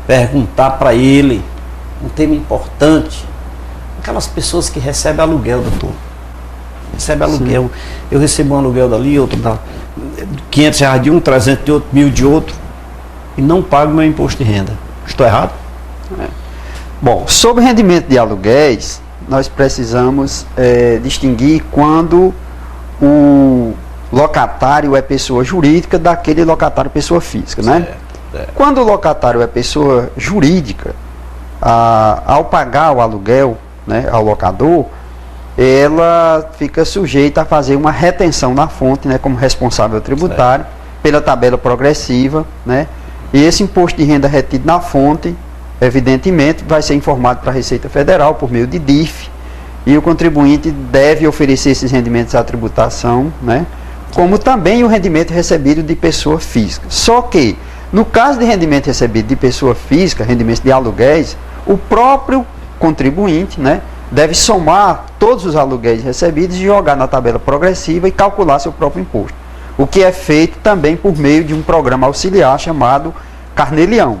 perguntar para ele um tema importante. aquelas pessoas que recebem aluguel, doutor. Recebe aluguel. Eu recebo um aluguel dali, outro dá R$500 de um, 300 de outro, 1.000 de outro, e não pago meu imposto de renda. Estou errado? Bom, sobre rendimento de aluguéis, nós precisamos distinguir quando o locatário é pessoa jurídica daquele locatário pessoa física, né? Certo. Quando o locatário é pessoa jurídica, ao pagar o aluguel, né, ao locador, ela fica sujeita a fazer uma retenção na fonte, né, como responsável tributário, pela tabela progressiva, né? E esse imposto de renda retido na fonte, evidentemente, vai ser informado para a Receita Federal por meio de DIF, e o contribuinte deve oferecer esses rendimentos à tributação, né, como também o rendimento recebido de pessoa física. Só que, no caso de rendimento recebido de pessoa física, rendimentos de aluguéis, o próprio contribuinte, né, deve somar todos os aluguéis recebidos e jogar na tabela progressiva e calcular seu próprio imposto. O que é feito também por meio de um programa auxiliar chamado Carnê-Leão.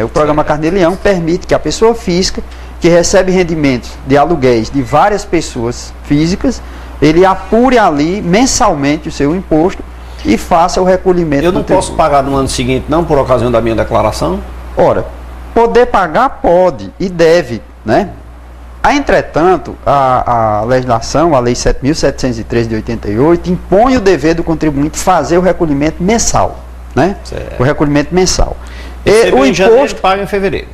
O programa Carnê-Leão permite que a pessoa física que recebe rendimentos de aluguéis de várias pessoas físicas, ele apure ali mensalmente o seu imposto e faça o recolhimento. Eu não posso pagar no ano seguinte, não, por ocasião da minha declaração? Ora, poder pagar pode e deve, né? Entretanto, a legislação, a Lei 7.703 de 88, impõe o dever do contribuinte fazer o recolhimento mensal, né? Certo. O recolhimento mensal. O imposto paga em fevereiro.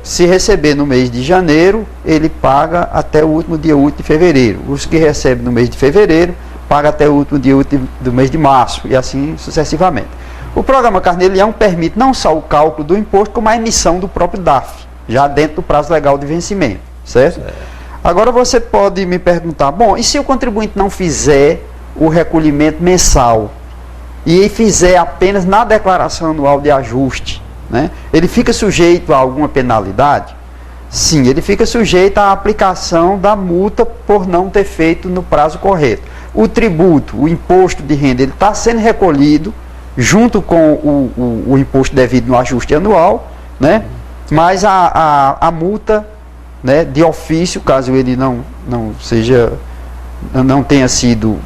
Se receber no mês de janeiro, ele paga até o último dia útil de fevereiro. Os que recebem no mês de fevereiro, paga até o último dia útil do mês de março, e assim sucessivamente. O programa Carnê-Leão permite não só o cálculo do imposto, como a emissão do próprio DAF, já dentro do prazo legal de vencimento, certo? Agora você pode me perguntar, bom, e se o contribuinte não fizer o recolhimento mensal e fizer apenas na declaração anual de ajuste, né? Ele fica sujeito a alguma penalidade? Sim, ele fica sujeito à aplicação da multa por não ter feito no prazo correto. O tributo, o imposto de renda, ele está sendo recolhido junto com o imposto devido no ajuste anual, né? Mas a multa, né, de ofício, caso ele não tenha sido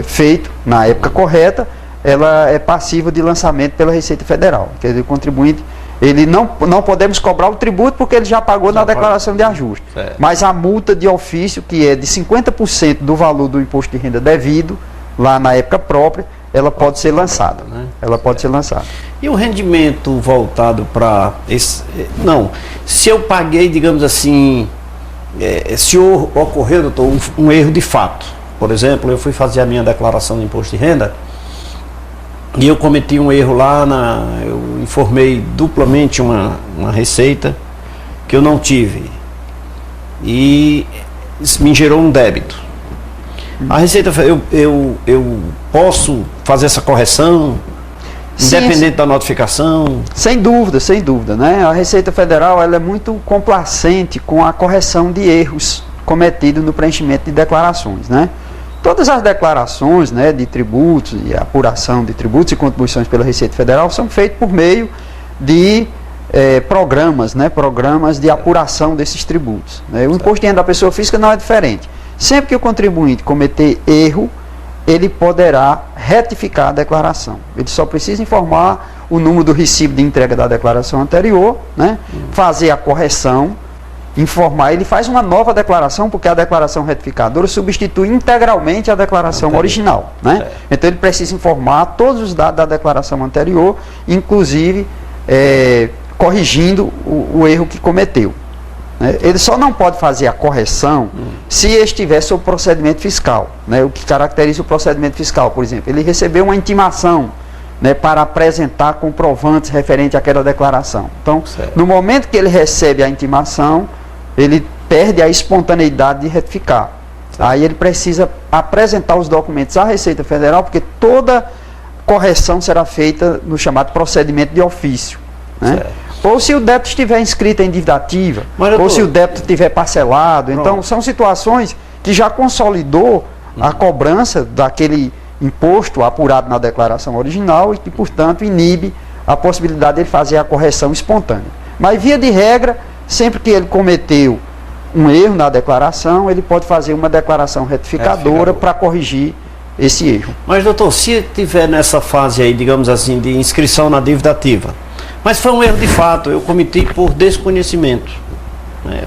feito na época correta, ela é passiva de lançamento pela Receita Federal. Quer dizer, o contribuinte, ele não podemos cobrar o tributo porque ele já pagou na declaração de ajuste. Certo. Mas a multa de ofício, que é de 50% do valor do imposto de renda devido, lá na época própria, ela pode ser lançada. Né? Ela pode ser lançada. E o rendimento voltado para esse... Não, se eu paguei, digamos assim, se ocorreu, doutor, um erro de fato. Por exemplo, eu fui fazer a minha declaração de imposto de renda e eu cometi um erro lá, eu informei duplamente uma receita que eu não tive. E isso me gerou um débito. A Receita, eu posso fazer essa correção, independente da notificação? Sem dúvida, né? A Receita Federal, ela é muito complacente com a correção de erros cometidos no preenchimento de declarações, né? Todas as declarações, né, de tributos e apuração de tributos e contribuições pela Receita Federal são feitas por meio de programas, né, programas de apuração desses tributos, né? O imposto de renda da pessoa física não é diferente. Sempre que o contribuinte cometer erro, ele poderá retificar a declaração. Ele só precisa informar o número do recibo de entrega da declaração anterior, né, fazer a correção, informar, ele faz uma nova declaração, porque a declaração retificadora substitui integralmente a declaração original, né? Então ele precisa informar todos os dados da declaração anterior, inclusive corrigindo o erro que cometeu. Ele só não pode fazer a correção se estiver sob procedimento fiscal, né? O que caracteriza o procedimento fiscal, por exemplo, ele recebeu uma intimação, né, para apresentar comprovantes referente àquela declaração. Então, no momento que ele recebe a intimação, ele perde a espontaneidade de retificar. Aí ele precisa apresentar os documentos à Receita Federal, porque toda correção será feita no chamado procedimento de ofício, né? Ou se o débito estiver inscrito em dívida ativa, ou se o débito estiver parcelado. Então, são situações que já consolidou a cobrança daquele imposto apurado na declaração original e que, portanto, inibe a possibilidade de ele fazer a correção espontânea. Mas, via de regra, sempre que ele cometeu um erro na declaração, ele pode fazer uma declaração retificadora para corrigir esse erro. Mas, doutor, se tiver nessa fase aí, digamos assim, de inscrição na dívida ativa, mas foi um erro de fato, eu cometi por desconhecimento.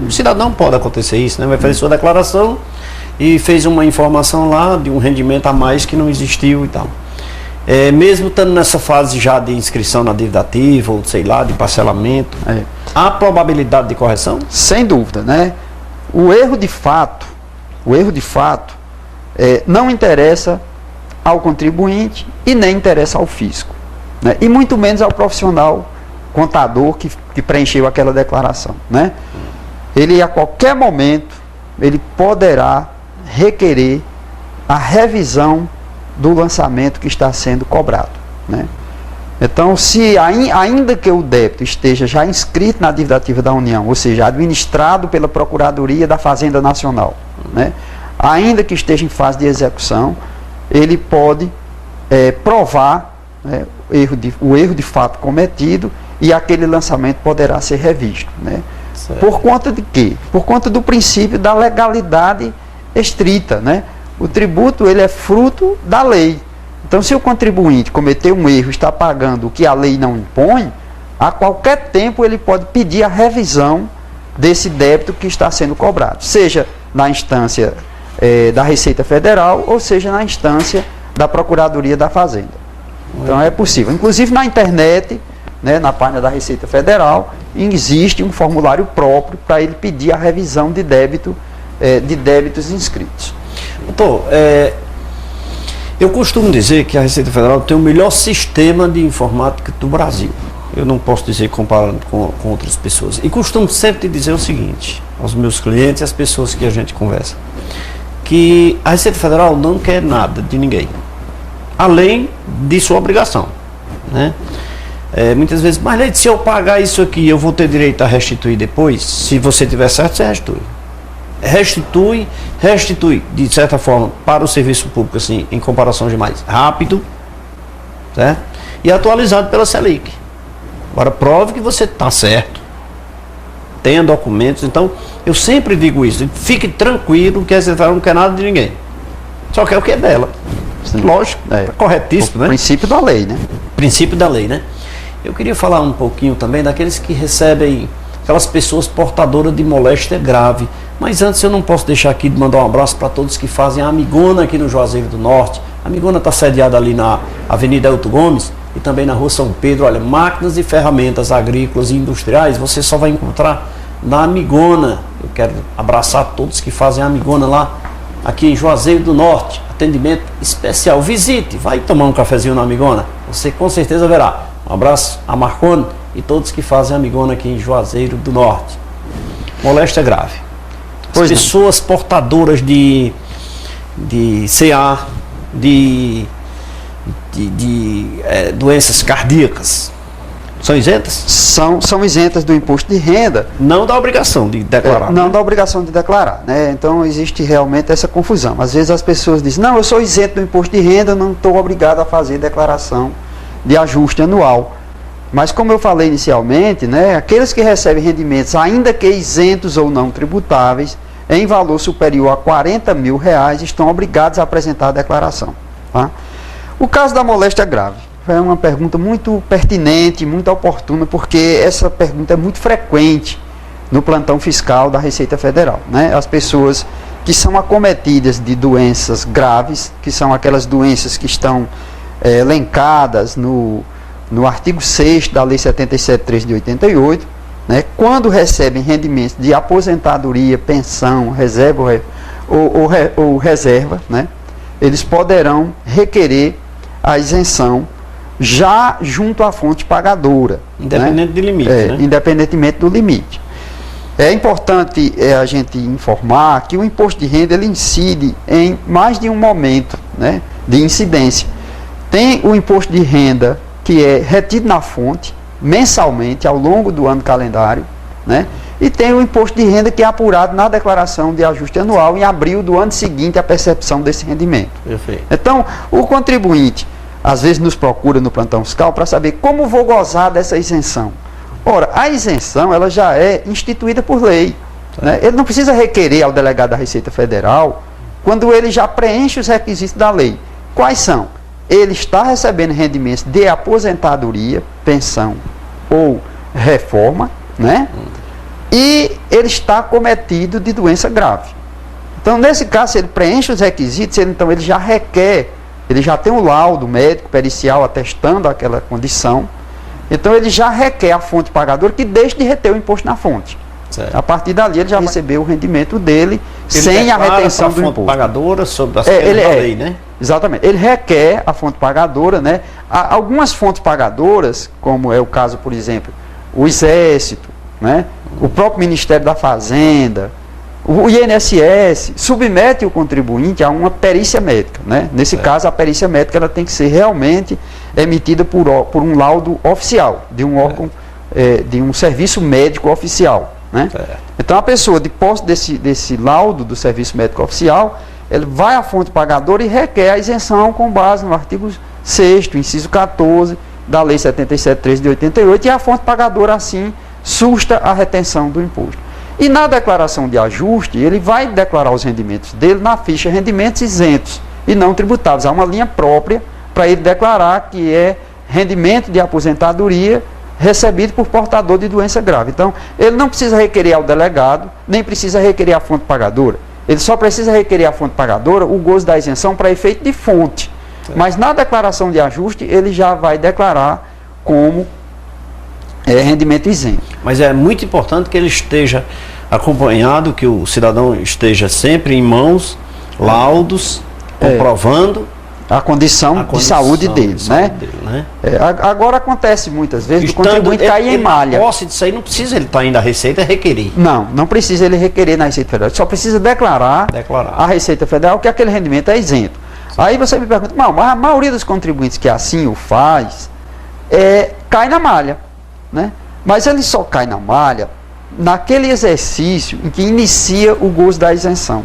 O cidadão pode acontecer isso, né? Vai fazer sua declaração e fez uma informação lá de um rendimento a mais que não existiu e tal. Mesmo estando nessa fase já de inscrição na dívida ativa, ou sei lá, de parcelamento, há probabilidade de correção? Sem dúvida, né? O erro de fato não interessa ao contribuinte e nem interessa ao fisco, né? E muito menos ao profissional contador que preencheu aquela declaração, né? Ele, a qualquer momento, ele poderá requerer a revisão do lançamento que está sendo cobrado, né? Então, se ainda que o débito esteja já inscrito na dívida ativa da União, ou seja, administrado pela Procuradoria da Fazenda Nacional, né? Ainda que esteja em fase de execução, ele pode provar, né, o erro de fato cometido, e aquele lançamento poderá ser revisto, né? Por conta de quê? Por conta do princípio da legalidade estrita, né? O tributo, ele é fruto da lei. Então, se o contribuinte cometeu um erro, está pagando o que a lei não impõe, a qualquer tempo ele pode pedir a revisão desse débito que está sendo cobrado, seja na instância da Receita Federal, ou seja na instância da Procuradoria da Fazenda. Então, é possível. Inclusive na internet, né, na página da Receita Federal, existe um formulário próprio para ele pedir a revisão de débitos inscritos. Doutor, eu costumo dizer que a Receita Federal tem o melhor sistema de informática do Brasil. Eu não posso dizer comparando com outras pessoas. E costumo sempre dizer o seguinte aos meus clientes e às pessoas que a gente conversa, que a Receita Federal não quer nada de ninguém, além de sua obrigação, né? Muitas vezes, mas Leite, se eu pagar isso aqui, eu vou ter direito a restituir depois? Se você tiver certo, você restitui. Restitui, de certa forma, para o serviço público, assim, em comparação de mais rápido, certo? E atualizado pela Selic. Agora, prove que você está certo, tenha documentos. Então, eu sempre digo isso, fique tranquilo que a Receita Federal não quer nada de ninguém, só quer o que é dela. Sim. Lógico, corretíssimo, né? Princípio da lei, né? Princípio da lei, né? Eu queria falar um pouquinho também daqueles que recebem, aquelas pessoas portadoras de moléstia grave. Mas antes eu não posso deixar aqui de mandar um abraço para todos que fazem a Amigona aqui no Juazeiro do Norte. A Amigona está sediada ali na Avenida Elton Gomes e também na Rua São Pedro. Olha, máquinas e ferramentas agrícolas e industriais você só vai encontrar na Amigona. Eu quero abraçar todos que fazem a Amigona lá, aqui em Juazeiro do Norte. Atendimento especial. Visite, vai tomar um cafezinho na Amigona. Você com certeza verá. Um abraço a Marcone e todos que fazem a Amigona aqui em Juazeiro do Norte. Moléstia grave. As pessoas portadoras de CA, de doenças cardíacas, são isentas? São isentas do imposto de renda. Não da obrigação de declarar. Não da obrigação de declarar, né? Então existe realmente essa confusão. Às vezes as pessoas dizem, não, eu sou isento do imposto de renda, não estou obrigado a fazer declaração de ajuste anual. Mas como eu falei inicialmente, né, aqueles que recebem rendimentos, ainda que isentos ou não tributáveis, em valor superior a R$40 mil, estão obrigados a apresentar a declaração. Tá? O caso da moléstia grave é uma pergunta muito pertinente, muito oportuna, porque essa pergunta é muito frequente no plantão fiscal da Receita Federal, né? As pessoas que são acometidas de doenças graves, que são aquelas doenças que estão elencadas no artigo 6º da Lei 77.3 de 88, né, quando recebem rendimentos de aposentadoria, pensão, reserva ou reserva, né, eles poderão requerer a isenção já junto à fonte pagadora. Independente, né, de limite. Né? Independentemente do limite. É importante a gente informar que o imposto de renda ele incide em mais de um momento, né, de incidência. Tem o imposto de renda que é retido na fonte, mensalmente, ao longo do ano calendário, né? E tem o imposto de renda que é apurado na declaração de ajuste anual em abril do ano seguinte à percepção desse rendimento. Perfeito. Então, o contribuinte, às vezes nos procura no plantão fiscal para saber como vou gozar dessa isenção. Ora, a isenção, ela já é instituída por lei. né? Ele não precisa requerer ao delegado da Receita Federal quando ele já preenche os requisitos da lei. Quais são? Ele está recebendo rendimentos de aposentadoria, pensão ou reforma, né? E ele está cometido de doença grave. Então, nesse caso, se ele preenche os requisitos, então ele já requer, ele já tem um laudo médico pericial atestando aquela condição, então ele já requer a fonte pagadora que deixe de reter o imposto na fonte. Certo. A partir dali ele já vai receber o rendimento dele sem a retenção do imposto. Fonte pagadora sobre as regras da lei, né? Exatamente. Ele requer a fonte pagadora, né? Há algumas fontes pagadoras, como é o caso, por exemplo, o Exército, né? O próprio Ministério da Fazenda, o INSS, submete o contribuinte a uma perícia médica, né? Nesse caso, a perícia médica ela tem que ser realmente emitida por um laudo oficial, de um órgão, de um serviço médico oficial, né? Então, a pessoa, de posse desse laudo do serviço médico oficial, ele vai à fonte pagadora e requer a isenção com base no artigo 6º, inciso 14, da Lei 77.3 de 88, e a fonte pagadora, assim, susta a retenção do imposto. E na declaração de ajuste, ele vai declarar os rendimentos dele na ficha rendimentos isentos e não tributáveis. Há uma linha própria para ele declarar que é rendimento de aposentadoria recebido por portador de doença grave. Então, ele não precisa requerer ao delegado, nem precisa requerer a fonte pagadora. Ele só precisa requerer a fonte pagadora o gozo da isenção para efeito de fonte. Mas na declaração de ajuste, ele já vai declarar como rendimento isento. Mas é muito importante que ele esteja acompanhado, que o cidadão esteja sempre em mãos, laudos, comprovando a condição de saúde dele, né? Agora acontece muitas vezes do contribuinte cair em malha. Posse disso aí, não precisa ele estar indo à Receita requerer. Não precisa ele requerer na Receita Federal, ele só precisa declarar à Receita Federal que aquele rendimento é isento. Aí você me pergunta, mas a maioria dos contribuintes que assim o faz, cai na malha, né? Mas ele só cai na malha naquele exercício em que inicia o gozo da isenção.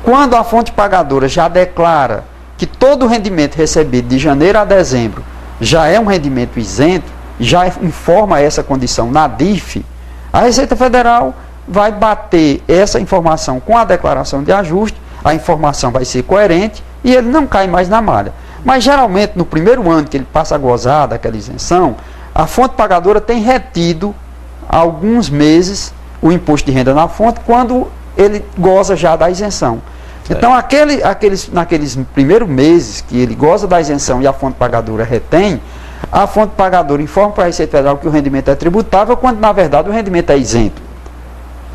Quando a fonte pagadora já declara que todo o rendimento recebido de janeiro a dezembro já é um rendimento isento, já informa essa condição na DIF, a Receita Federal vai bater essa informação com a declaração de ajuste, a informação vai ser coerente e ele não cai mais na malha. Mas geralmente no primeiro ano que ele passa a gozar daquela isenção, a fonte pagadora tem retido alguns meses o imposto de renda na fonte quando ele goza já da isenção. Então, naqueles primeiros meses que ele goza da isenção e a fonte pagadora retém, a fonte pagadora informa para a Receita Federal que o rendimento é tributável, quando na verdade o rendimento é isento.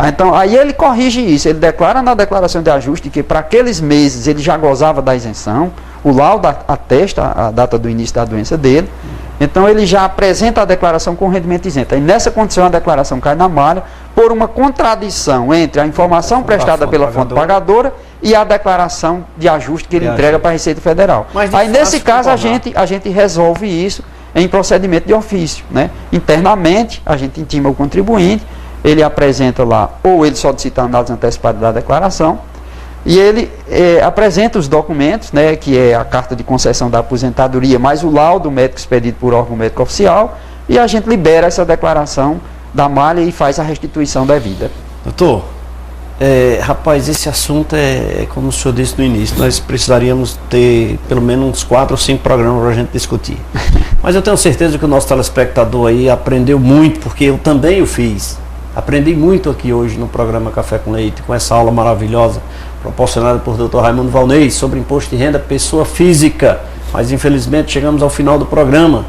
Então, aí ele corrige isso, ele declara na declaração de ajuste que para aqueles meses ele já gozava da isenção, o laudo atesta a data do início da doença dele, então ele já apresenta a declaração com rendimento isento. E nessa condição a declaração cai na malha por uma contradição entre a informação prestada pela fonte pagadora e a declaração de ajuste que ele entrega para a Receita Federal. Aí nesse caso a gente resolve isso em procedimento de ofício, né? Internamente a gente intima o contribuinte, ele apresenta lá, ou ele solicita a análise antecipada da declaração, e ele apresenta os documentos, né, que é a carta de concessão da aposentadoria, mais o laudo médico expedido por órgão médico oficial, e a gente libera essa declaração da malha e faz a restituição devida. Doutor, rapaz, esse assunto como o senhor disse no início, nós precisaríamos ter pelo menos uns 4 ou 5 programas para a gente discutir. Mas eu tenho certeza que o nosso telespectador aí aprendeu muito, porque eu também o fiz. Aprendi muito aqui hoje no programa Café com Leite, com essa aula maravilhosa, proporcionada por Dr. Raimundo Valnei, sobre imposto de renda pessoa física. Mas infelizmente chegamos ao final do programa.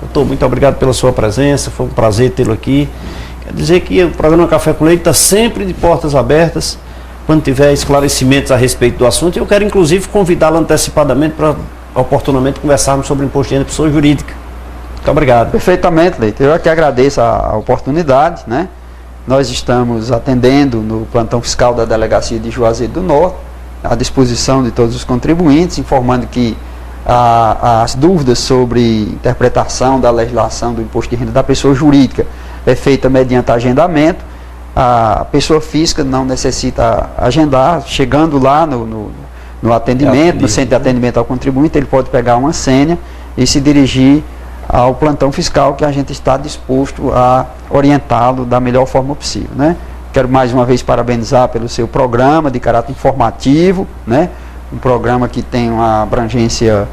Doutor, muito obrigado pela sua presença, foi um prazer tê-lo aqui. Quer dizer que o programa Café com Leite está sempre de portas abertas, quando tiver esclarecimentos a respeito do assunto. Eu quero inclusive convidá-lo antecipadamente para oportunamente conversarmos sobre imposto de renda pessoa jurídica. Muito obrigado. Perfeitamente, Leite. Eu aqui agradeço a oportunidade, né? Nós estamos atendendo no plantão fiscal da Delegacia de Juazeiro do Norte, à disposição de todos os contribuintes, informando que as dúvidas sobre interpretação da legislação do imposto de renda da pessoa jurídica é feita mediante agendamento. A pessoa física não necessita agendar, chegando lá no atendimento, no centro de atendimento ao contribuinte, ele pode pegar uma senha e se dirigir ao plantão fiscal, que a gente está disposto a orientá-lo da melhor forma possível, né? quero mais uma vez parabenizar pelo seu programa de caráter informativo, né? Um programa que tem uma abrangência,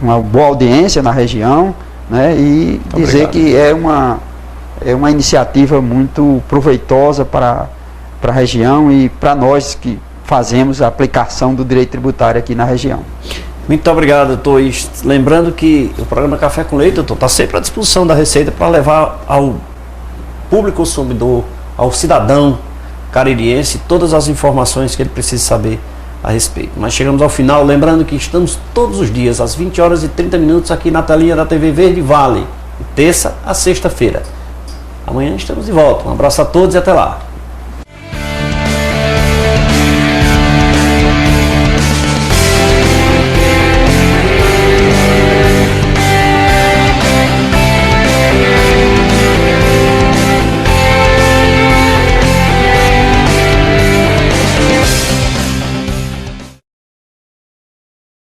uma boa audiência na região, né? E dizer que é uma iniciativa muito proveitosa para a região e para nós que fazemos a aplicação do direito tributário aqui na região. Muito obrigado, doutor. E lembrando que o programa Café com Leite, doutor, está sempre à disposição da Receita para levar ao público consumidor, ao cidadão caririense, todas as informações que ele precisa saber a respeito. Mas chegamos ao final, lembrando que estamos todos os dias, às 20 horas e 30 minutos, aqui na telinha da TV Verde Vale, de terça a sexta-feira. Amanhã estamos de volta. Um abraço a todos e até lá.